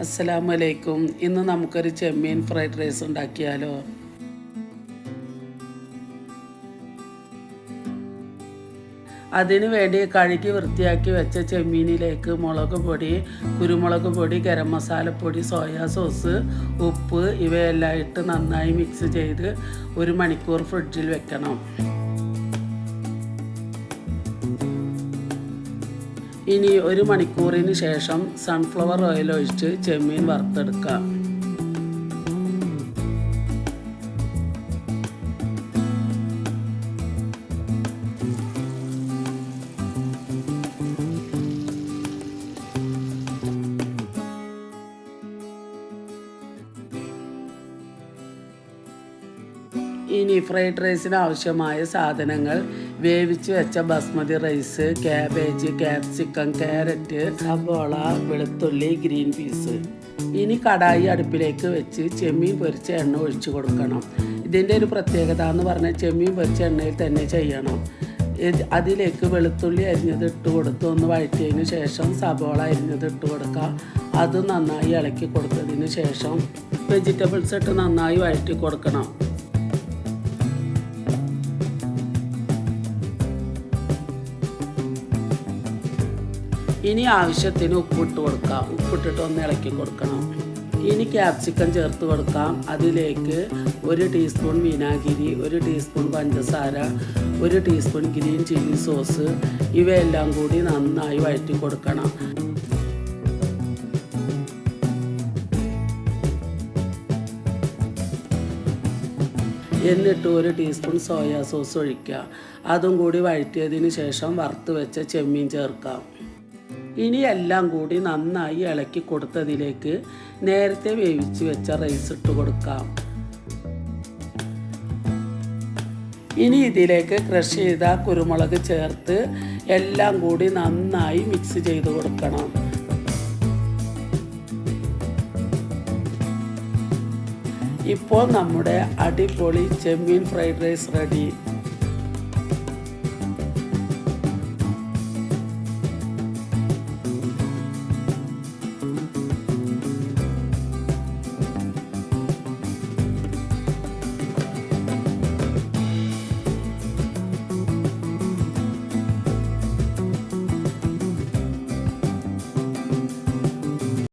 അസ്സലാമലൈക്കും. ഇന്ന് നമുക്കൊരു ചെമ്മീൻ ഫ്രൈഡ് റൈസ് ഉണ്ടാക്കിയാലോ? അതിനു വേണ്ടി കഴുകി വൃത്തിയാക്കി വെച്ച ചെമ്മീനിലേക്ക് മുളക് പൊടി, കുരുമുളക് പൊടി, ഗരം മസാലപ്പൊടി, സോയാ സോസ്, ഉപ്പ് ഇവയെല്ലാം ഇട്ട് നന്നായി മിക്സ് ചെയ്ത് 1 മണിക്കൂർ ഫ്രിഡ്ജിൽ വെക്കണം. ഇനി 1 മണിക്കൂറിന് ശേഷം സൺഫ്ലവർ ഓയിൽ ഒഴിച്ച് ചെമ്മീൻ വറുത്തെടുക്കാം. ഇനി ഫ്രൈഡ് റൈസിന് ആവശ്യമായ സാധനങ്ങൾ: വേവിച്ച് വെച്ച basmati rice, cabbage, capsicum, carrot, സവോള, വെളുത്തുള്ളി, ഗ്രീൻ പീസ്. ഇനി കടായി അടുപ്പിലേക്ക് വെച്ച് ചെമ്മീൻ പൊരിച്ച എണ്ണ ഒഴിച്ചു കൊടുക്കണം. ഇതിൻ്റെ ഒരു പ്രത്യേകത എന്ന് പറഞ്ഞാൽ ചെമ്മീൻ പൊരിച്ച എണ്ണയിൽ തന്നെ ചെയ്യണം. അതിലേക്ക് വെളുത്തുള്ളി അരിഞ്ഞത് ഇട്ട് കൊടുത്ത് ഒന്ന് വഴറ്റിയതിന് ശേഷം സവോള അരിഞ്ഞത് ഇട്ട് കൊടുക്കുക. അത് നന്നായി ഇളക്കി കൊടുത്തതിന് ശേഷം വെജിറ്റബിൾസ് ഇട്ട് നന്നായി വഴറ്റി കൊടുക്കണം. ഇനി ആവശ്യത്തിന് ഉപ്പിട്ട് കൊടുക്കാം. ഉപ്പിട്ടിട്ട് ഒന്ന് ഇളക്കി കൊടുക്കണം. ഇനി ക്യാപ്സിക്കം ചേർത്ത് കൊടുക്കാം. അതിലേക്ക് 1 ടീസ്പൂൺ വിനാഗിരി, 1 ടീസ്പൂൺ പഞ്ചസാര, 1 ടീസ്പൂൺ ഗ്രീൻ ചില്ലി സോസ് ഇവയെല്ലാം കൂടി നന്നായി വഴറ്റി കൊടുക്കണം. എന്നിട്ട് 1 ടീസ്പൂൺ സോയാ സോസ് ഒഴിക്കുക. അതും കൂടി വഴറ്റിയതിന് ശേഷം വറുത്ത് വെച്ച ചെമ്മീൻ ചേർക്കാം. ഇനി എല്ലാം കൂടി നന്നായി ഇളക്കി കൊടുത്തതിലേക്ക് നേരത്തെ വേവിച്ച് വെച്ച റൈസ് ഇട്ട് കൊടുക്കാം. ഇനി ഇതിലേക്ക് ക്രഷ് ചെയ്ത കുരുമുളക് ചേർത്ത് എല്ലാം കൂടി നന്നായി മിക്സ് ചെയ്ത് കൊടുക്കണം. ഇപ്പോൾ നമ്മുടെ അടിപൊളി ചെമ്മീൻ ഫ്രൈഡ് റൈസ് റെഡി.